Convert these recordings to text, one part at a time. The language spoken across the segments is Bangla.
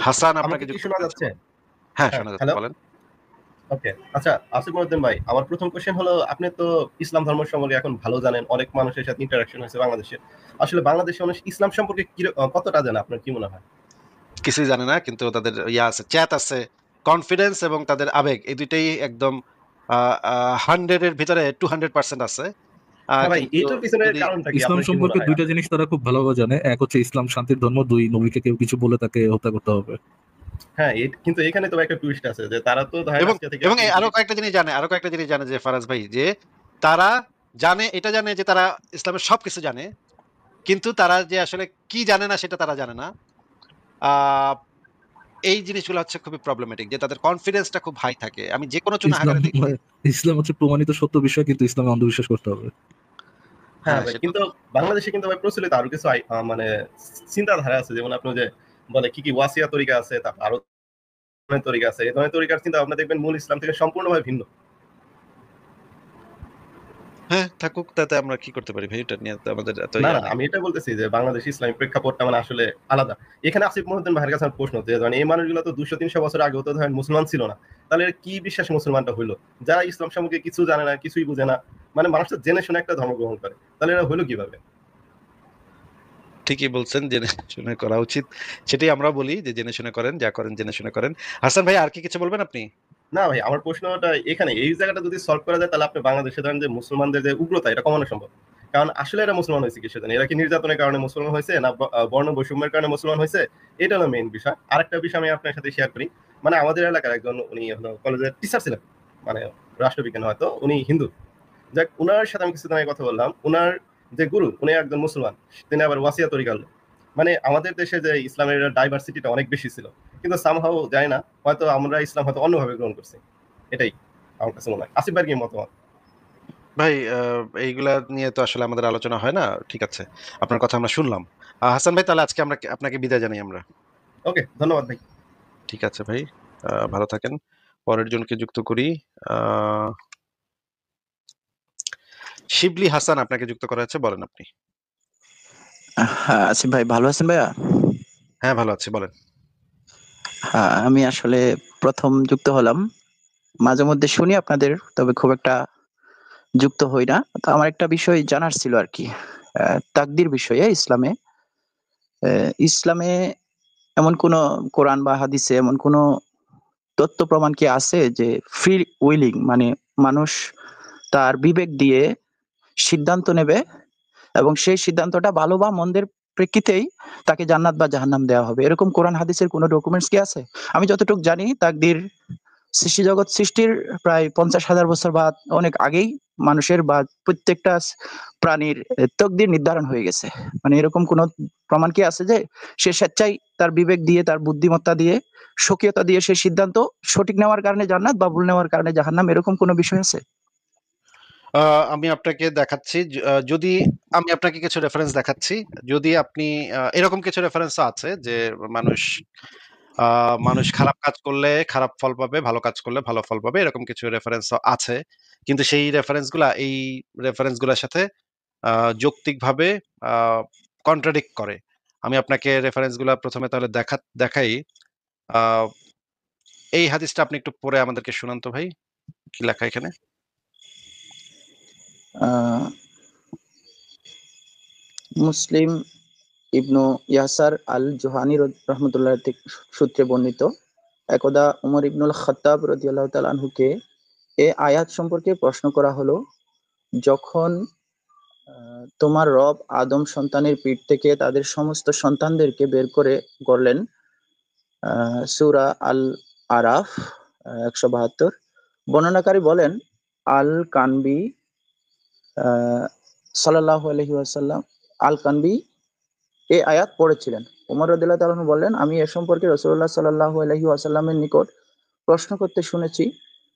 হাসান আপনাকে আমাকে কি যুক্ত শোনা করা হয়েছে, যাচ্ছে? বলেন। হ্যাঁ, হ্যাঁ, শোনা যাচ্ছে, হ্যালো। বলেন। ওকে, আচ্ছা, আসিফ মহিউদ্দিন ভাই, আমার প্রথম কোশ্চেন হলো, আপনি তো ইসলাম ধর্ম সম্পর্কে এখন ভালো জানেন, অনেক মানুষের সাথে ইন্টারাকশন হয়েছে বাংলাদেশে। আসলে বাংলাদেশের মানুষ ইসলাম সম্পর্কে কতটা জানে, আপনার কি মনে হয়? কিছুই জানে না, কিন্তু তাদের ইয়া আছে, চ্যাত আছে, কনফিডেন্স এবং তাদের আবেগ, এই দুইটাই একদম 100 এর ভিতরে 200% আছে। হ্যাঁ ভাই, কিন্তু এটার পিছনে যদি কারণটা কি, ইসলাম আপনার কি মনে সম্পর্কে হয়? দুইটা জিনিস তারা খুব ভালোভাবে জানে। এক হচ্ছে ইসলাম শান্তির ধর্ম, দুই নবীকে কেউ কিছু বলে তাকে হত্যা করতে হবে। হ্যাঁ, কিন্তু এখানে তো একটা টুইস্ট আছে যে তারা তো ধরেন এবং আজকে থেকে এবং 20 আরো কয়েকটা জিনিস জানে, আরো কয়েকটা জিনিস জানে যে ফারাজ ভাই, যে তারা জানে, এটা জানে যে তারা ইসলামের সবকিছু জানে, কিন্তু তারা যে আসলে কি জানে না সেটা তারা জানে না। আহ এই জিনিসগুলো হচ্ছে খুবই প্রবলেমেটিক, যে তাদের কনফিডেন্সটা খুব হাই থাকে। আমি যে কোনো ইসলাম চুনাহাগারে দেখি। ইসলাম হচ্ছে প্রমাণিত সত্য বিষয়, কিন্তু ইসলামে অন্ধবিশ্বাস করতে হবে। হ্যাঁ হ্যাঁ, ভাই, সেটা কিন্তু বাংলাদেশে কিন্তু ভাই প্রচলিত আরো কিছু মানে চিন্তাধারা আছে, যেমন আপনি যে বলে কি কি ওয়াসিয়া তরিকা আছে, তারপর আরো ধরনের তরিকা আছে। এই ধরনের তরিকার চিন্তা ভাবনা দেখবেন মূল ইসলাম থেকে সম্পূর্ণভাবে ভিন্ন। হ্যাঁ, থাকুক, তাতে আমরা কি করতে পারি ভাই, এটা নিয়ে তো আমাদের এত না ইয়া না, নাই। আমি এটা বলতেছি যে বাংলাদেশ ইসলামিক প্রেক্ষাপটটা মানে আসলে আলাদা। এখানে আসিফ মহিউদ্দিন ভাইয়ের কাছে আমার প্রশ্ন, যে ধরেন এই মানুষগুলো তো 200-300 বছর আগেও তো ধরেন মুসলমান ছিল না, তাহলে এর কি বিশ্বাস মুসলমানটা হইলো? যারা ইসলাম সম্পর্কে কিছু জানে না, কিছুই বুঝে না, মানে মানুষ তো জেনে শুনে একটা ধর্ম গ্রহণ করে, তাহলে এরা হইলো কিভাবে? ঠিকই বলছেন, জেনে শুনে করা উচিত। সেটাই আমরা বলি, যে জেনে শুনে করেন, যা করেন জেনে শুনে করেন। হাসান ভাই, আর কি কিছু বলবেন আপনি? না ভাই, আমার প্রশ্নটা এখানে, এই জায়গাটা যদি সলভ করা যায়, তাহলে আপনি বাংলাদেশে ধরেন যে মুসলমানদের যে উগ্রতা, এটা কমানো সম্ভব। কারণ আসলে এরা মুসলমান হয়েছে কিসের জন্য? এরা কি নির্যাতনের কারণে মুসলমান হয়েছে, না বর্ণ বৈষম্যের কারণে মুসলমান হয়েছে? এটা হলো মেইন বিষয়। আরেকটা বিষয় আমি আপনার সাথে শেয়ার করি। মানে আমাদের এলাকার একজন, উনি হলো কলেজের টিচার ছিলেন, মানে রাষ্ট্রবিজ্ঞান, হয়তো উনি হিন্দু। যাক, উনার সাথে আমি কিছুদিন আগে কথা বললাম। উনার যে গুরু, উনি একজন মুসলমান, তিনি আবার ওয়াসিয়া তরিকার লোক। মানে আমাদের দেশে যে ইসলামের ডাইভার্সিটিটা অনেক বেশি ছিল, কিন্তু সামহাও যায় না, হয়তো আমরা ইসলাম হয়তো অন্যভাবে গ্রহণ করছি। এটাই আমার কাছে মনে হয়। আসিফ ভাইয়ের কি মতামত? ভাই, এইগুলা নিয়ে তো আসলে আমাদের আলোচনা হয় না। ঠিক আছে, আপনার কথা আমরা শুনলাম। হাসান ভাই, তাহলে আজকে আমরা আপনাকে বিদায় জানাই আমরা। ওকে, ধন্যবাদ ভাই। ঠিক আছে ভাই, ভালো থাকেন। পরের জনকে যুক্ত করি। আহ শিবলি হাসান আপনাকে যুক্ত করা হয়েছে, বলেন আপনি। হ্যাঁ, আসিফ ভাই ভালো আছেন ভাইয়া? হ্যাঁ, ভালো আছি, বলেন। হ্যাঁ, আমি আসলে প্রথম যুক্ত হলাম। মাঝে মধ্যে শুনি আপনাদের, তবে খুব একটা যুক্ত হই না। তো আমার একটা বিষয় জানার ছিল আর কি, তাকদির বিষয়ে ইসলামে। ইসলামে এমন কোন, কোরআন বা হাদিসে এমন কোন তথ্য প্রমাণ কি আছে যে ফ্রি উইলিং, মানে মানুষ তার বিবেক দিয়ে সিদ্ধান্ত নেবে এবং সেই সিদ্ধান্তটা ভালো বা মন্দের প্রেক্ষিতেই তাকে জান্নাত বা জাহান্নাম দেওয়া হবে, এরকম কোরআন হাদিসের কোনো ডকুমেন্টস কি আছে? আমি যতটুকু জানি, তাকদির সৃষ্টি জগৎ সৃষ্টির প্রায় 50,000 বছর বা অনেক আগেই মানুষের বা প্রত্যেকটা প্রাণীর তকদির নির্ধারণ হয়ে গেছে। মানে এরকম কোন প্রমাণ কি আছে যে সে স্বেচ্ছায় তার বিবেক দিয়ে, তার বুদ্ধিমত্তা দিয়ে, স্বকীয়তা দিয়ে সে সিদ্ধান্ত সঠিক নেওয়ার কারণে জান্নাত বা ভুল নেওয়ার কারণে জাহান্নাম, এরকম কোনো বিষয় আছে? আমি আপনাকে দেখাচ্ছি, যদি আমি আপনাকে কিছু রেফারেন্স দেখাচ্ছি। যদি আপনি এরকম কিছু রেফারেন্স আছে যে মানুষ মানুষ খারাপ কাজ করলে খারাপ ফল পাবে, ভালো কাজ করলে ভালো ফল পাবে, এরকম কিছু রেফারেন্স আছে। কিন্তু সেই রেফারেন্স গুলার সাথে যৌক্তিকভাবে কন্ট্রাডিক্ট করে। আমি আপনাকে রেফারেন্স গুলা প্রথমে তাহলে দেখাই। আহ, এই হাদিসটা আপনি একটু পড়ে আমাদেরকে শুনান তো ভাই, কি লেখা এখানে। আহ, মুসলিম ইবনু ইয়াসার আল জোহানি রহমতুল্লাহ সূত্রে বর্ণিত, একদা উমর ইবনুল খাত্তাব রাদিয়াল্লাহু তাআলা আনহুকে এ আয়াত সম্পর্কে প্রশ্ন করা হলো, যখন তোমার রব আদম সন্তানের পিঠ থেকে তাদের সমস্ত সন্তানদেরকে বের করে করলেন। সূরা আল আরাফ 172। বর্ণনাকারী বলেন, আল কানবি সাল্লাল্লাহু আলাইহি ওয়াসাল্লাম, আল কানবি এই আয়াত পড়েছিলেন। উমর রাদিয়াল্লাহু তাআলা আনহু বললেন, আমি এ সম্পর্কে রাসূলুল্লাহ সাল্লাল্লাহু আলাইহি ওয়াসাল্লামের নিকট প্রশ্ন করতে শুনেছি।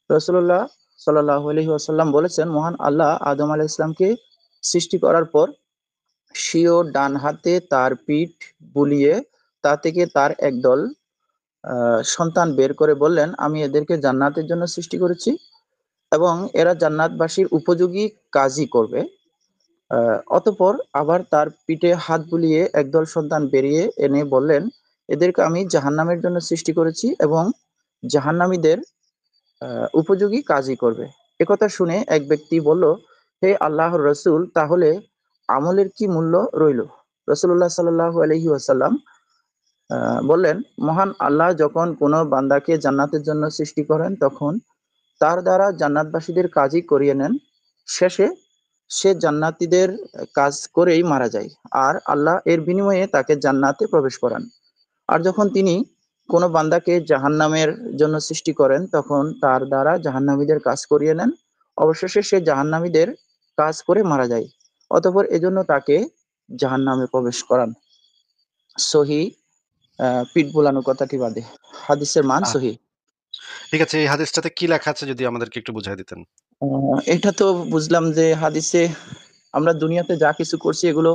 রাসূলুল্লাহ সাল্লাল্লাহু আলাইহি ওয়াসাল্লাম বলেছেন, মহান আল্লাহ আদম আলাইহিস সালামকে সৃষ্টি করার পর স্বীয় ডান হাতে তার পিঠ বুলিয়ে তা থেকে তার একদল সন্তান বের করে বললেন, আমি এদেরকে জান্নাতের জন্য সৃষ্টি করেছি এবং এরা জান্নাতবাসীর উপযোগী কাজই করবে। অতঃপর আবার তার পিঠে হাত বুলিয়ে একদল সন্তান বেরিয়ে এনে বললেন, এদেরকে আমি জাহান্নামের জন্য সৃষ্টি করেছি এবং জাহান্নামীদের উপযোগী কাজই করবে। একথা শুনে এক ব্যক্তি বলল, হে আল্লাহর রসুল, তাহলে আমলের কি মূল্য রইল? রসুল্লাহ সাল্লাল্লাহু আলাইহি ওয়াসাল্লাম বললেন, মহান আল্লাহ যখন কোনো বান্দাকে জান্নাতের জন্য সৃষ্টি করেন তখন তার দ্বারা জান্নাতবাসীদের কাজই করিয়ে নেন। শেষে সে জান্নাতীদের কাজ করেই মারা যায়, আর আল্লাহ এর বিনিময়ে তাকে জান্নাতে প্রবেশ করান। আর যখন তিনি কোনো বান্দাকে জাহান্নামের জন্য সৃষ্টি করেন তখন তার দ্বারা জাহান্নামীদের কাজ করিয়ে নেন। অবশেষে সে জাহান্নামীদের কাজ করে মারা যায়, অতঃপর এজন্য তাকে জাহান্নামে প্রবেশ করান। সহি পিঠ বোলানো কথাটি বাদে হাদিসের মান আহ সহি। ঠিক আছে, এই হাদিসটাতে কি লেখা আছে যদি আমাদেরকে একটু বুঝাই দিতেন? এটা তো বুঝলাম যে হাদিসে আমরা দুনিয়াতে যা কিছু করছি এগুলো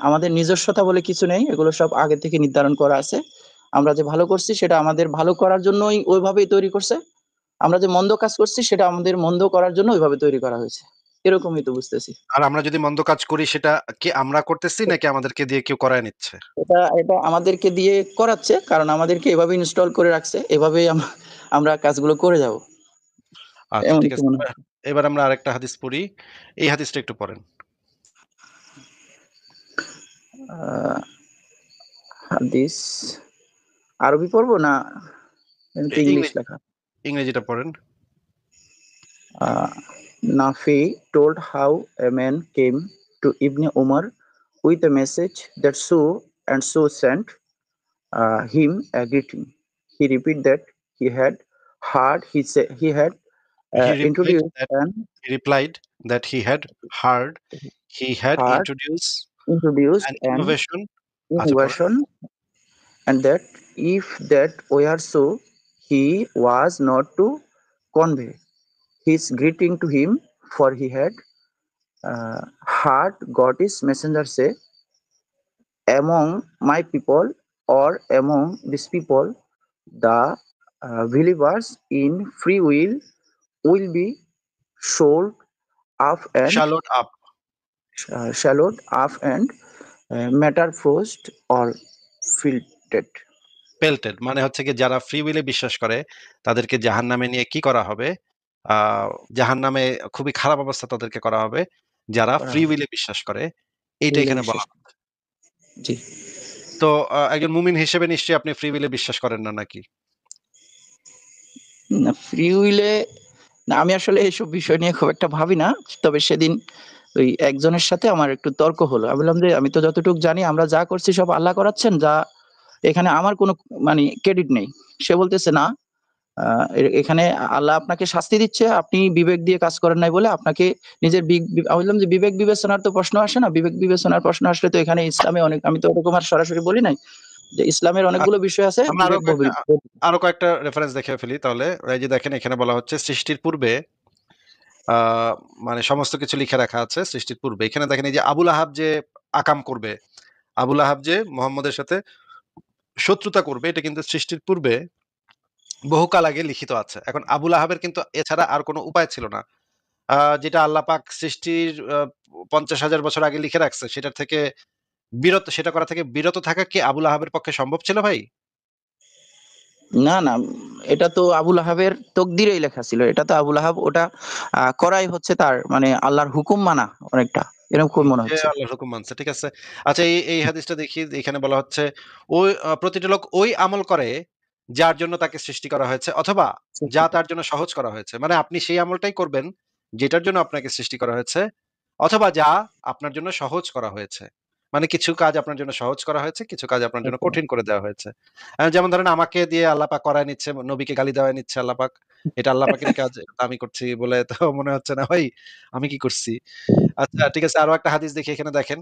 আমাদের নিজস্বতা বলে কিছু নেই, এগুলো সব আগে থেকে নির্ধারণ করা আছে। আমরা যে ভালো করছি সেটা আমাদের ভালো করার জন্যই ওইভাবেই তৈরি করছে, আমরা যে মন্দ কাজ করছি সেটা আমাদের মন্দ করার জন্য ওইভাবে তৈরি করা হয়েছে, এরকমই তো বুঝতেছি। আর আমরা যদি মন্দ কাজ করি সেটা কি আমরা করতেছি নাকি আমাদেরকে দিয়ে কেউ করায় নিচ্ছে? এটা এটা আমাদেরকে দিয়ে করাচ্ছে, কারণ আমাদেরকে এভাবে ইনস্টল করে রাখছে, এভাবেই আমরা কাজগুলো করে যাব, আচ্ছা, এমনই ঠিক তো আছে। মনে এবার হয়। এবার আমরা আরেকটা হাদিস পড়ি। এই হাদিসটা একটু পড়েন। আহ, হাদিস আরবি পড়বো না, এমনিতে ইংলিশ ইংরেজি লেখা? ইংরেজিটা পড়েন। Uh, Nafi told how a man came to Ibn Umar with a message that so and so sent him a greeting. He repeated that he had he had He replied introduced that and he replied that he had heard he had had introduced introduced an an innovation. আচ্ছা, পড়েন। innovation, and that if that were so, he was not to convey his greeting to him, for he had heard God's messenger say, among my people or among these people, the believers in free will be sold off and Shallowed up, shallowed off and metamorphosed or filtered. pelted মানে হচ্ছে গিয়ে যারা ফ্রি উইলে বিশ্বাস করে তাদেরকে জাহান্নামে নিয়ে কি করা হবে? আহ জাহান্নামে খুবই খারাপ অবস্থা তাদেরকে করা হবে যারা করা ফ্রি হবে উইলে বিশ্বাস করে। এইটা বলে এখানে বিশ্বাস বলা। করি। জি তো একজন মুমিন হিসেবে নিশ্চয়ই আপনি ফ্রি উইলে বিশ্বাস করেন না নাকি? না, ফ্রি উইলে না, আমি আসলে এইসব বিষয় নিয়ে খুব একটা ভাবি না। তবে সেদিন ওই একজনের সাথে আমার একটু তর্ক হলো। আমি বললাম যে, আমি তো যতটুকু জানি আমরা যা করছি সব আল্লাহ করাচ্ছেন, যা এখানে আমার কোনো মানে ক্রেডিট নেই। সে বলতেছে না, এখানে আল্লাহ আপনাকে শাস্তি দিচ্ছে, আপনি বিবেক দিয়ে কাজ করেন নাই বলে আপনাকে নিজের আমি বললাম যে বিবেক বিবেচনার তো প্রশ্ন আসে না, বিবেক বিবেচনার প্রশ্ন আসলে তো এখানে ইসলামে অনেক, আমি তো ওরকম আর সরাসরি বলি নাই যে ইসলামের অনেকগুলো বিষয় আছে আমরা বিবেক আরো কয়েকটা রেফারেন্স দেখে ফেলি তাহলে। এই যে দেখেন এখানে বলা হচ্ছে সৃষ্টির পূর্বে আহ মানে সমস্ত কিছু লিখে রাখা আছে সৃষ্টির পূর্বে। এখানে দেখেন এই যে আবুল আহাব যে আকাম করবে, আবুল আহাব যে মোহাম্মদের সাথে শত্রুতা করবে, এটা কিন্তু সৃষ্টির পূর্বে বহুকাল আগে লিখিত আছে। এখন আবুল আহাবের কিন্তু এছাড়া আর কোনো উপায় ছিল না। যেটা আল্লাহ পাক সৃষ্টির ৫০,০০০ বছর আগে লিখে রাখছে সেটা করা থেকে বিরত থাকা কি আবুল আহাবের পক্ষে সম্ভব ছিল ভাই? না, না, এটা তো আবুল আহাবের তকদিরেই লেখা ছিল। এটা তো আবুল আহাব ওটা করাই হচ্ছে তার মানে আল্লাহর হুকুম মানা অনেকটা। এরকম মনে যে হচ্ছে। আল্লাহর হুকুম মানছে। ঠিক আছে। আচ্ছা, এই হাদিসটা দেখি। এখানে বলা হচ্ছে ওই প্রতিটা লোক ওই আমল করে যার জন্য তাকে সৃষ্টি করা হয়েছে অথবা যা তার জন্য সহজ করা হয়েছে। মানে আপনি সেই আমলটাই করবেন যেটার জন্য আপনাকে সৃষ্টি করা হয়েছে অথবা যা আপনার জন্য সহজ করা হয়েছে। মানে কিছু কাজ আপনার জন্য সহজ করা হয়েছে, কিছু কাজ আপনার জন্য কঠিন করে দেওয়া হয়েছে। যেমন ধরেন আমাকে দিয়ে আল্লাহ পাক করায় নিচ্ছে, নবীকে গালি দেওয়ায় নিচ্ছে আল্লাহ পাক। এটা আল্লাহ পাকেরই কাজ। আমি করছি বলে তো মনে হচ্ছে না ভাই আমি কি করছি? আচ্ছা, ঠিক আছে। আরো একটা হাদিস দেখি এখানে দেখেন।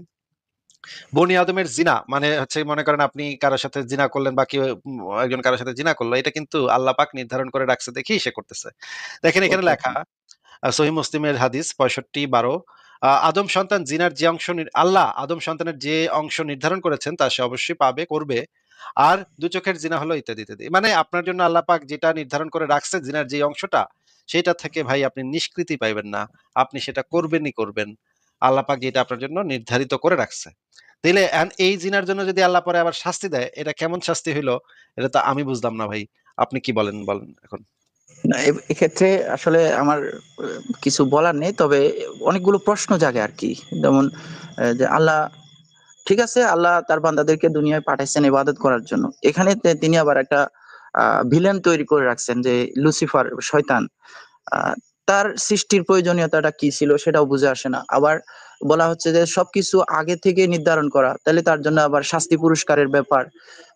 বনি আদমের জিনা মানে হচ্ছে মনে করেন আপনি কারো সাথে জিনা করলেন বা কেউ একজন কারো সাথে জিনা করলো, এটা কিন্তু আল্লাহ পাক নির্ধারণ করে রাখছে দেখেই সে করতেছে। দেখেন এখানে লেখা সহিহ মুসলিমের হাদিস ৬৫-১২ আদম সন্তান জিনার যে অংশ আল্লাহ আদম সন্তানের যে অংশ নির্ধারণ করেছেন তা সে অবশ্যই পাবে, করবে। আর দু চোখের জিনা হলো ইত্যাদি ইত্যাদি। মানে আপনার জন্য আল্লাহ পাক যেটা নির্ধারণ করে রাখছে জিনার যে অংশটা, সেটা থেকে ভাই আপনি নিষ্কৃতি পাইবেন না। আপনি সেটা করবেনই করবেন। আল্লাহ পাক যেটা আপনার জন্য নির্ধারিত করে রাখছে। তাইলে এই জিনার জন্য যদি আল্লাহ পরে আবার শাস্তি দেয়, এটা কেমন শাস্তি হইলো? এটা তো আমি বুঝলাম না ভাই। আপনি কি বলেন এখন? না, এক্ষেত্রে আসলে আমার কিছু বলার নেই, তবে অনেকগুলো প্রশ্ন জাগে আর কি। যেমন যে আল্লাহ, ঠিক আছে, আল্লাহ তার বান্দাদেরকে দুনিয়ায় পাঠাইছেন ইবাদত করার জন্য। এখানে তিনি আবার একটা ভিলেন তৈরি করে রাখছেন, যে লুসিফার, শয়তান। আহ, তার সৃষ্টির প্রয়োজনীয়তাটা কি ছিল সেটাও বুঝে আসে না। আবার বলা হচ্ছে যে সবকিছু আগে থেকে নির্ধারণ করা, তাহলে তার জন্য আবার শাস্তি পুরস্কারের ব্যাপার।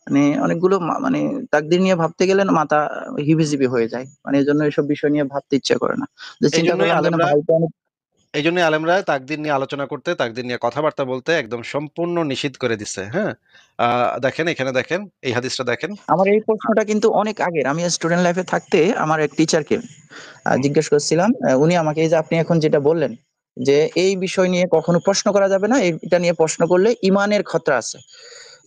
মানে অনেকগুলো মানে তাকদীর নিয়ে ভাবতে গেলে না মাথা হিবিজিবি হয়ে যায়। মানে এই জন্য এইসব বিষয় নিয়ে ভাবতে ইচ্ছা করে না। যে এই চিন্তা জন্যই করলাম যে না, আলেমরা ভাই তো অনেক। এই জন্যই আলেমরা তাকদীর নিয়ে আলোচনা করতে, তাকদীর নিয়ে কথাবার্তা বলতে একদম সম্পূর্ণ নিষিদ্ধ করে দিচ্ছে। হ্যাঁ, দেখেন এখানে, দেখেন এই হাদিসটা দেখেন। আমার এই প্রশ্নটা কিন্তু অনেক আগের। আমি স্টুডেন্ট লাইফে থাকতে আমার এক টিচারকে হুম, জিজ্ঞেস করছিলাম। উনি আমাকে এই যে আপনি এখন যেটা বললেন, যে এই বিষয় নিয়ে কখনো প্রশ্ন করা যাবে না, এটা নিয়ে প্রশ্ন করলে ইমানের খতরা আছে,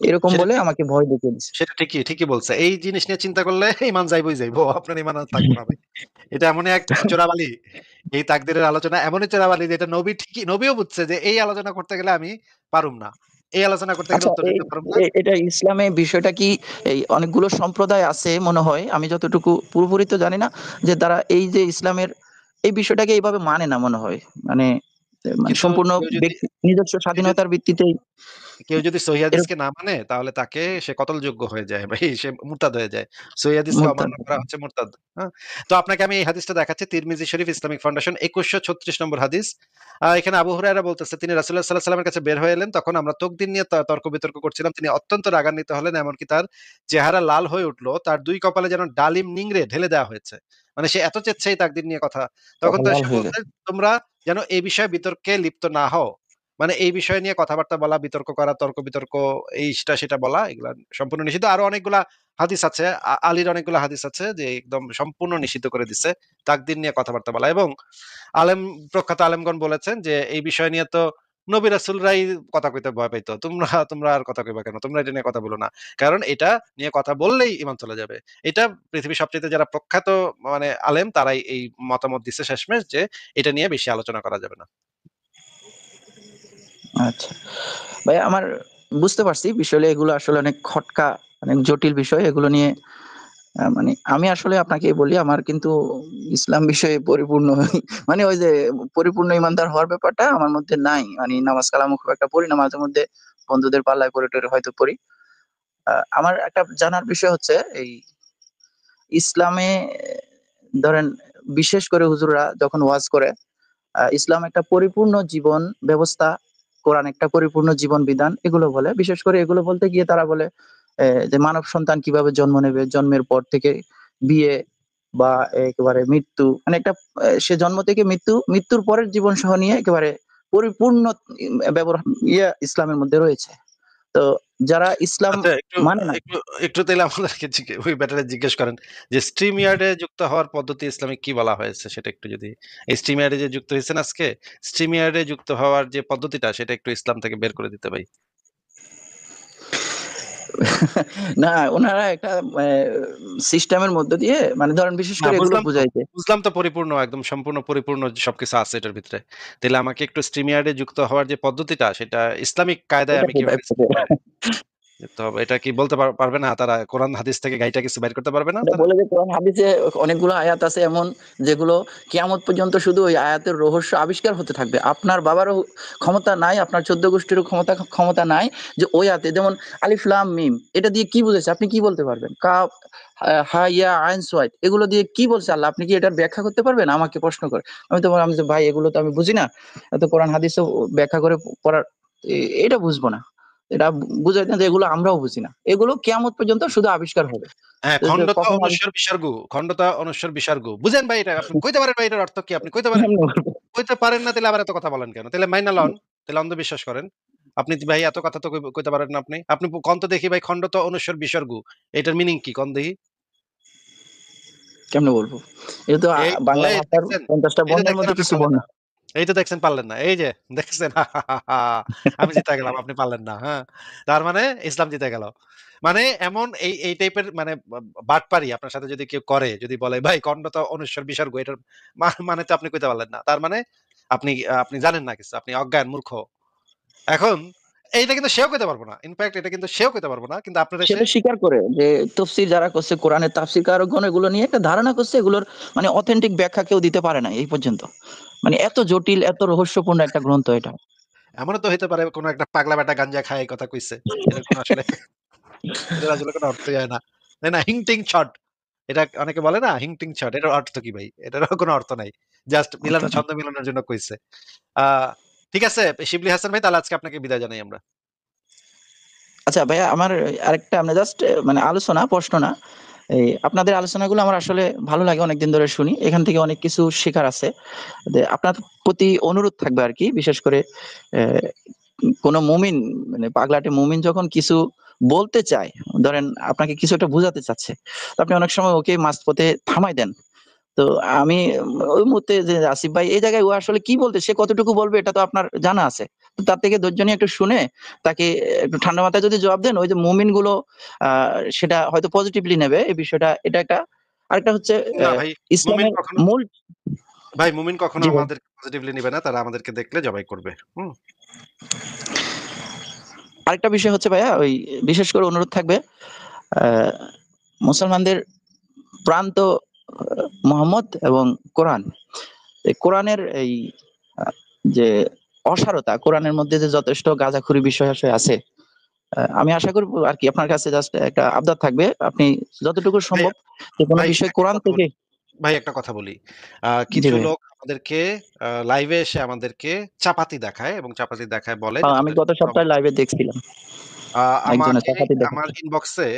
এরকম সেটা বলে আমাকে ভয় দেখিয়ে দিছে। সেটা ঠিকই ঠিকই বলছে। এই জিনিস নিয়ে চিন্তা করলে ইমান যাইবই যাইবো, আপনার ইমান আর থাকবো না ভাই। এটা এমনই এক চোরাবালি, এই তাকদীরের আলোচনা এমনই চোরাবালি যে এটা নবী ঠিকই, নবীও বুঝছে যে এই আলোচনা করতে গেলে আমি পারুম না, এই আলোচনা করতে গেলে আচ্ছা, উত্তর দিতে পারুম না। এটা ইসলামে বিষয়টা কি? এই অনেকগুলো সম্প্রদায় আছে মনে হয়, আমি যতটুকু পুরোপুরি তো জানি না, যে তারা এই যে ইসলামের এই বিষয়টাকে এইভাবে মানে না মনে হয়। মানে মানে কিন্তু সম্পূর্ণ কেউ যদি ব্যক্তি নিজস্ব কেউ যদি স্বাধীনতার ভিত্তিতেই কেউ যদি সহিহ এরকম হাদিসকে না মানে তাহলে তাকে সে কতলযোগ্য হয়ে যায় ভাই, সে মুরতাদ হয়ে যায়। সহিহ হাদিসকে মুরতাদ। অমান্য করা হচ্ছে মুরতাদ। হ্যাঁ? তো আপনাকে আমি এই হাদিসটা দেখাচ্ছি, তিরমিজি শরীফ ইসলামিক ফাউন্ডেশন 2136 নম্বর হাদিস। এখানে আবু হুরায়রা বলতেছে, তিনি রাসূলুল্লাহ সাল্লাল্লাহু আলাইহি ওয়াসাল্লামের কাছে বের হয়ে এলেন, তখন আমরা তকদির নিয়ে তর্ক বিতর্ক করছিলাম। তিনি অত্যন্ত রাগান্বিত হলেন, এমনকি তার চেহারা লাল হয়ে উঠলো, তার দুই কপালে যেন ডালিম নিংড়ে ঢেলে দেওয়া হয়েছে। মানে সে এত চেচ্ছে এই তাকদীর নিয়ে কথা। তখন কপাল তো লাল এসে হয়ে বলছে, গেছে। তোমরা যেন এই বিষয়ে বিতর্কে লিপ্ত না হও। মানে এই বিষয় নিয়ে কথাবার্তা বলা, বিতর্ক করা, তর্ক বিতর্ক, এইটা সেটা বলা, এগুলা সম্পূর্ণ নিষিদ্ধ। আরো অনেকগুলা হাদিস আছে, আলীর অনেকগুলা হাদিস আছে যে একদম সম্পূর্ণ নিষিদ্ধ করে দিচ্ছে তাকদীর নিয়ে কথাবার্তা বলা। এবং আলেম, প্রখ্যাত আলেমগণ বলেছেন যে এই বিষয় নিয়ে তো নবী রাসূলরাই কথা কইতে ভয় পাইতো, তোমরা তোমরা আর কথা কইবা কেন, তোমরা এটা নিয়ে কথা বলো না, কারণ এটা নিয়ে কথা বললেই ঈমান চলে যাবে। এটা পৃথিবীর সবচেয়ে যারা প্রখ্যাত মানে আলেম, তারাই এই মতামত দিচ্ছে শেষমেশ, যে এটা নিয়ে বেশি আলোচনা করা যাবে না। আচ্ছা ভাই, আমার বুঝতে পারছি বিষয়গুলো, এগুলো আসলে অনেক খটকা, অনেক জটিল বিষয়। এগুলো নিয়ে মানে আমি আসলে আপনাকে বলি, আমার কিন্তু ইসলাম বিষয়ে পরিপূর্ণ মানে ওই যে পরিপূর্ণ ইমানদার হওয়ার ব্যাপারটা আমার মধ্যে নাই। মানে নামাজ কালামও খুব একটা পড়ি না, মাঝে মধ্যে বন্ধুদের পাল্লায় পড়ে টরে হয়তো পড়ি। আমার একটা জানার বিষয় হচ্ছে এই ইসলামে ধরেন বিশেষ করে হুজুররা যখন ওয়াজ করে, ইসলাম একটা পরিপূর্ণ জীবন ব্যবস্থা, কোরআন একটা পরিপূর্ণ জীবন বিধান, এগুলো বলে। বিশেষ করে এগুলো বলতে গিয়ে তারা বলে যে মানব সন্তান কিভাবে জন্ম নেবে, জন্মের পর থেকে বিয়ে বা একেবারে মৃত্যু, মানে একটা সে জন্ম থেকে মৃত্যু, মৃত্যুর পরের জীবন সহ নিয়ে একেবারে পরিপূর্ণ ব্যবহার ইসলামের মধ্যে রয়েছে। তো যারা ইসলাম আচ্ছা, একটু মানে না, একটু একটু তাইলে আমাদেরকে ওই ব্যাটারে জিজ্ঞেস করেন যে স্ট্রিম ইয়ার্ডে যুক্ত হওয়ার পদ্ধতি ইসলামে কি বলা হয়েছে, সেটা একটু যদি, এই স্ট্রিম ইয়ার্ডে যে যুক্ত হয়েছেন আজকে, স্ট্রিম ইয়ার্ডে যুক্ত হওয়ার যে পদ্ধতিটা সেটা একটু ইসলাম থেকে বের করে দিতে ভাই। না, ওনারা একটা সিস্টেমের মধ্য দিয়ে, মানে ধরেন বিশেষ না করে এগুলো বুঝলাম তো, বুঝাইছে। বুঝলাম তো, পরিপূর্ণ একদম সম্পূর্ণ পরিপূর্ণ সবকিছু আছে এটার ভিতরে। তাহলে আমাকে একটু স্ট্রিম ইয়ার্ডে যুক্ত হওয়ার যে পদ্ধতিটা, সেটা ইসলামিক কায়দায় এটা আমি কোথায় কিভাবে পাবো? যেতে হবে, এটা কি বলতে পারবে না তারা? কোরআন হাদিস থেকে গাইটা কিছু বের করতে পারবে না এটা তারা? বলে যে কোরআন হাদিসে অনেকগুলো আয়াত আছে এমন, যেগুলো কিয়ামত পর্যন্ত শুধু ওই আয়াতের রহস্য আবিষ্কার হতে থাকবে। আপনার বাবারও ক্ষমতা নাই, আপনার 14 গোষ্ঠীরও ক্ষমতা ক্ষমতা নাই যে ওই আয়াতে, যেমন আলিফ লাম মিম, এটা দিয়ে কি বুঝেছে আপনি কি বলতে পারবেন? কাফ হা ইয়া আইন সোয়াইদ, এগুলো দিয়ে কি বলছে আল্লাহ, আপনি কি এটার ব্যাখ্যা করতে পারবেন? আমাকে প্রশ্ন করে। আমি তো বললাম যে ভাই এগুলো তো আমি বুঝি না, এত কোরআন হাদিসও ব্যাখ্যা করে পড়ার এটা বুঝবো না। এটা বুঝাইতেন যে এগুলো আমরাও বুঝি না, এগুলো কিয়ামত পর্যন্ত শুধু আবিষ্কার হবে। হ্যাঁ, তো যে খণ্ডতা কখন অনুস্বর বিসর্গ, খণ্ডতা অনুস্বর বিসর্গ। বুঝেন ভাই এটা? আপনি কইতে পারেন ভাই এটার অর্থ কি? আপনি কইতে পারেন? কইতে পারেন না, তাইলে আবার এত কথা বলেন কেন? তাইলে মাইনা লন, তাইলে অন্ধবিশ্বাস করেন। আপনি যে ভাই এত কথা তো কইতে পারেন না আপনি। আপনি কন তো দেখি ভাই, খণ্ডতা অনুস্বর বিসর্গ এটার মিনিং কি কন দেখি? কেমনে বলবো? এটা তো এই তো, বাংলা এই ভাষার দেখছেন? ৫০ টা এই তো বর্ণের দেখছেন মধ্যে আপনি কিছু পারলেন বর্ণ। না। এই তো দেখছেন পারলেন না। এই যে দেখছেন, আমি জিতে গেলাম, আপনি পারলেন না। হ্যাঁ? তার মানে ইসলাম জিতে গেল। মানে এমন এই টাইপের মানে বাটপারি আপনার সাথে যদি কেউ করে, যদি বলে ভাই খণ্ডতা অনুস্বর বিসর্গ এটার মানে তো আপনি কইতে পারলেন না। তার মানে আপনি আপনি জানেন না কিছু। আপনি অজ্ঞান মূর্খ। এখন এইটা কিন্তু সেও কইতে পারবো না। ইনফ্যাক্ট এটা কিন্তু সেও কইতে পারবো না। কিন্তু আপনারা এসে সেটা স্বীকার করে যে তফসির যারা করছে, কোরআনের তাফসীর কারকগণ এগুলো নিয়ে একটা ধারণা করছে, এগুলোর মানে অথেন্টিক ব্যাখ্যা কেউ দিতে পারে না এই পর্যন্ত। মানে এত জটিল, এত রহস্যপূর্ণ একটা গ্রন্থ এটা। এমনও তো হইতে পারে কোন একটা পাগলা বেটা গাঞ্জা খায় এই কথা কইছে। এটার কোনো আসলে এটার আসলে কোনো অর্থই হয় না। তাই না? হিংটিং শট। এটা অনেকে বলে না হিংটিং শট। এটার অর্থ কি ভাই? এটারও কোনো অর্থ নাই। জাস্ট অর্থ মিলানোর নেই। ছন্দ মিলানোর জন্য কইছে। আ ঠিক আছে শিবলি হাসান ভাই তাহলে আজকে আপনাকে বিদায় জানাই আমরা। আচ্ছা ভাইয়া, আমার আরেকটা আমরা জাস্ট মানে আলোচনা, প্রশ্ন না। এই আপনাদের আলোচনাগুলো আমার আসলে ভালো লাগে, অনেকদিন ধরে শুনি। এখান থেকে অনেক কিছু শেখার আছে। আপনার প্রতি অনুরোধ থাকবে আরকি, বিশেষ করে অ্যা কোন মুমিন, মানে পাগলাটে মুমিন যখন কিছু বলতে চায়, ধরেন আপনাকে কিছু একটা বুঝাতে চাচ্ছে। তো আপনি অনেক সময় ওকে মাঝপথে থামায় দেন। তো আমি ওই মুহূর্তে যে আসিফ ভাই এই জায়গায় ও আসলে কি বলতে, সে কতটুকু বলবে এটা তো আপনার জানা আছে। তো তার থেকে ধৈর্য নিয়ে একটু শুনে তাকে একটু ঠান্ডা মাথায় যদি জবাব দেন, ওই যে মুমিন গুলো সেটা হয়তো পজিটিভলি নেবে এই বিষয়টা। এটা একটা। আরেকটা হচ্ছে না ভাই, মুমিন ইসলামের কখনো মূল। ভাই মুমিন কখনো জি ভাই। আমাদের পজিটিভলি নিবে না। তারা আমাদেরকে দেখলে জবাই করবে। হুম? আরেকটা বিষয় হচ্ছে ভাইয়া, ওই বিশেষ করে অনুরোধ থাকবে, আহ, মুসলমানদের প্রাণ তো মোহাম্মদ এবং কোরআন। এই কোরআনের এই আহ, যে অসারতা, কোরআনের মধ্যে যে যথেষ্ট গাঁজাখুরি বিষয় আশয় আছে, আমি আশা করব আর কি আপনার কাছে জাস্ট একটা আবদার থাকবে, আপনি যতটুকু ভাই সম্ভব যে কোনো ভাই বিষয় একটা কোরআন কথা থেকে। বলি ভাই একটা কথা বলি। জি কিছু ভাই। লোক আমাদেরকে লাইভে এসে আমাদেরকে চাপাতি দেখায় এবং চাপাতি দেখায় বলে যে আমি তোদের গত সপ্তাহে লাইভে দেখছিলাম আ একজনের আমাকে চাপাতি আমার দেখাচ্ছে। ইনবক্সে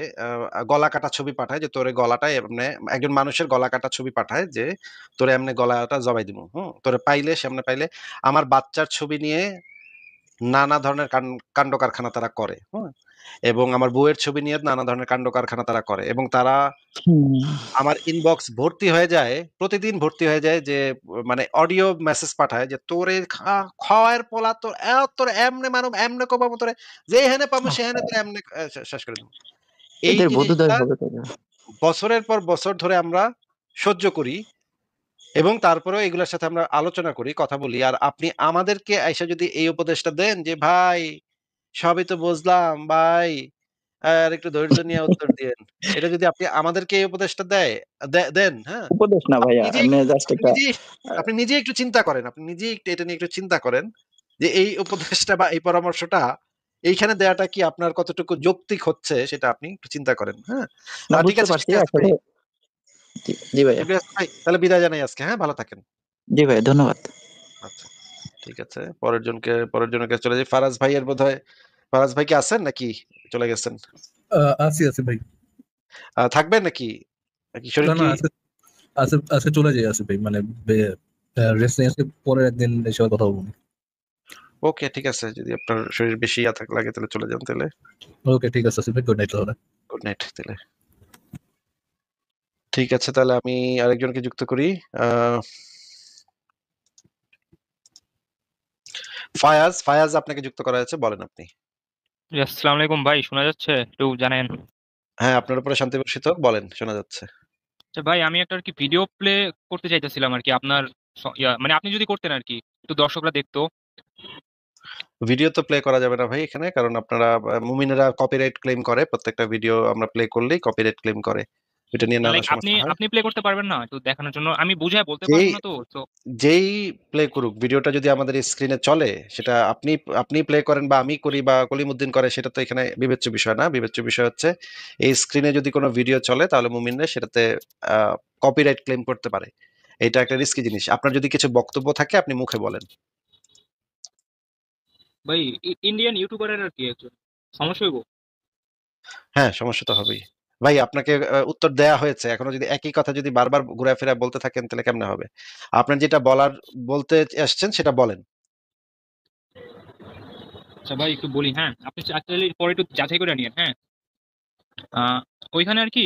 গলা কাটা ছবি পাঠায় যে তোরে গলাটা এমনে একজন মানুষের গলা কাটা ছবি পাঠায় যে তোরে এমনে গলাটা জবাই দিমু। হুম? তোরে পাইলে সামনে পাইলে আমার বাচ্চার ছবি নিয়ে নানা ধরনের কাণ্ড কারখানা তারা করে। হুম? এবং আমার বউয়ের ছবি নিয়ে নানা ধরনের কাণ্ড কারখানা তারা করে এবং তারা হুম। আমার ইনবক্স ভর্তি হয়ে যায়, প্রতিদিন ভর্তি হয়ে যায় যে মানে অডিও মেসেজ পাঠায় যে তোরে খাওয়ার পোলা তোর তোর এমনে মানব এমনে কোবামু তোরে যেখানে পাবো সেখানে তোরে এমনে শেষ করে দেবো। এই এদের বোধোদয় জিনিসটা হবে তাদের। বছরের পর বছর ধরে আমরা সহ্য করি এবং তারপরেও এগুলোর সাথে আমরা আলোচনা করি, কথা বলি। আর আপনি আমাদেরকে আইসা যদি এই উপদেশটা দেন যে ভাই সবই তো বুঝলাম ভাই, আর একটু ধৈর্য নিয়ে উত্তর দিয়েন। এটা যদি আপনি আমাদেরকে এই উপদেশটা দেন, হ্যাঁ? উপদেশ না আপনি ভাইয়া, নিজেই এমনি জাস্ট আপনি একটা নিজেই আপনি নিজেই একটু চিন্তা করেন। আপনি নিজেই একটু এটা নিয়ে একটু চিন্তা করেন যে এই উপদেশটা বা এই পরামর্শটা এইখানে দেয়াটা কি আপনার কতটুকু যৌক্তিক হচ্ছে সেটা আপনি একটু চিন্তা করেন, হ্যাঁ? না, ঠিক বুঝতে আছে, পারছি শিবলি হাসান আসলে। ভাই। জি, জি ভাইয়া। শিবলি হাসান ভাই, তাহলে বিদায় জানাই আজকে, হ্যাঁ? ভালো থাকেন। জি ভাইয়া, ধন্যবাদ। আচ্ছা, ঠিক আছে। পরের জনের কাছে চলে যাই। ফারাজ ভাইয়ের বোধহয় ফারাজ ভাই কি আছেন নাকি চলে গেছেন? আছি আছি ভাই। থাকবেন নাকি? নাকি শরীর না না, কি আজকে আজকে আজকে চলে যাই আসি ভাই, মানে রেস্ট নিয়ে আজকে, পরের একদিন এসে কথা বলবো। ওকে, ঠিক আছে। যদি আপনার শরীর বেশি লাগে তাহলে চলে যান তাহলে। ওকে ঠিক আছে আসিফ ভাই, গুড নাইট তাহলে। গুড নাইট তাহলে। ঠিক আছে, তাহলে আমি আরেকজনকে যুক্ত করি। ফায়াজ আপনাকে যুক্ত করা হয়েছে, বলেন আপনি। জি, আসসালামু আলাইকুম ভাই, শোনা যাচ্ছে? একটু জানেন। হ্যাঁ, আপনার উপরে শান্তি বর্ষিত হোক, বলেন, শোনা যাচ্ছে। আচ্ছা ভাই, আমি একটা আর কি ভিডিও প্লে করতে চাইতেছিলাম আর কি আপনার মানে আপনি যদি করতেন আর কি, একটু দর্শকরা দেখতো। ভিডিও তো প্লে করা যাবে না ভাই এখানে, কারণ আপনারা মুমিনেরা কপিরাইট ক্লেম করে। প্রত্যেকটা ভিডিও আমরা প্লে করলেই কপিরাইট ক্লেম করে। এটা নিয়ে নানা লাইক আপনি সমস্যা হয়। আপনি প্লে করতে পারবেন না একটু দেখানোর জন্য? আমি বুঝায় বলতে যেই পারবো না তো তো যেই প্লে করুক ভিডিওটা, যদি আমাদের স্ক্রিনে চলে, সেটা আপনি প্লে করেন বা আমি করি বা কলিমুদ্দিন করে, সেটা তো এখানে বিবেচ্য বিষয় না। বিবেচ্য বিষয় হচ্ছে এই স্ক্রিনে যদি কোনো ভিডিও চলে তাহলে মুমিনরা সেটাতে কপিরাইট ক্লেম করতে পারে। এটা একটা রিস্কি জিনিস। আপনার যদি কিছু বক্তব্য থাকে আপনি মুখে বলেন। ভাই ইন্ডিয়ান ইউটিউবারের আর কি একজন সমস্যা হইব। হ্যাঁ, সমস্যা তো হবেই। ভাই আপনাকে উত্তর দেয়া হয়েছে। এখনো যদি একই কথা যদি বারবার ঘুরায়-ফিরায় বলতে থাকেন তাহলে কেমনে হবে? আপনার যেটা বলতে আসছেন সেটা বলেন। আচ্ছা ভাই একটু বলি, হ্যাঁ আপনি actually পরে একটু যাচাই করে নিন, হ্যাঁ। আহ, ওইখানে আর কি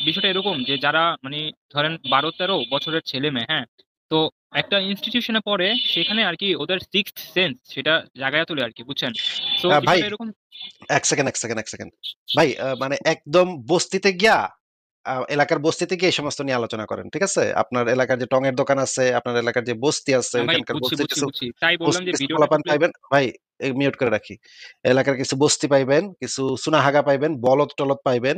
বিষয়টা এরকম যে যারা মানে ধরেন 12-13 বছরের ছেলে মেয়ে, হ্যাঁ, তো একটা ইনস্টিটিউশনে পড়ে, সেখানে আর কি ওদের সিক্সথ সেন্স সেটা জাগায় তোলে আর কি, বুঝছেন? তো ভাই বিষয়টা এরকম। ১ সেকেন্ড। ভাই মানে একদম বস্তিতে গিয়া এলাকার বস্তিতে গিয়ে এই সমস্ত নিয়ে আলোচনা করেন। ঠিক আছে? আপনার এলাকার যে টঙের দোকান আছে, আপনার এলাকার যে বস্তি আছে, না ভাই, ওইখানকার বুঝছি বস্তির বুঝছি কিছু বুঝছি, তাই বললাম বস্তির যে কিছু ভিডিওটা পোলাপান ঢুকলে পাইবেন। ভাই মিউট করে রাখি। এলাকার কিছু বস্তি পাইবেন, কিছু সুনাহাগা পাইবেন, বলদ-টলদ পাইবেন।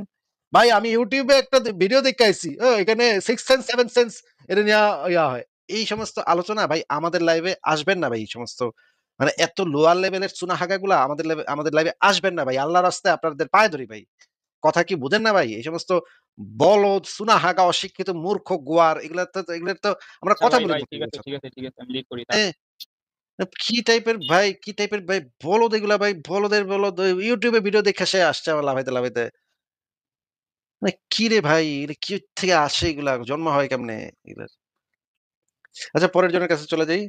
ভাই আমি YouTube এ একটা ভিডিও দেখে আইছি। এখানে 6 সেন্স 7 সেন্স এটা নিয়া ইয়া হয়। এই সমস্ত আলোচনা ভাই আমাদের লাইভে আসবেন না ভাই এই সমস্ত। মানে এত লোয়ার লেভেলের সুনাহাগাগুলা আমাদের লাইভে আসবেন না ভাই। আল্লাহর রাস্তায় আপনাদের পায়ে ধরি ভাই। কথা কি বুঝেন না ভাই? এই সমস্ত বলদ, সুনাহাগা, অশিক্ষিত, মূর্খ, গোয়ার এগুলার তো আমরা আচ্ছা কথা ভাই বলি ভাই, না ঠিক আছে যখন। ঠিক আছে ঠিক আছে, আমি লিড করি। এ কি টাইপের ভাই বলদ এগুলা ভাই, বলদের বলদ YouTube এ ভিডিও দেখে সে আসছে আমার লাফাইতে, লাফাইতে। মানে কি রে ভাই? এটা কি থেকে আসে এগুলা? জন্ম হয় কেমনে এগুলার? আচ্ছা পরের জনের কাছে চলে যাই।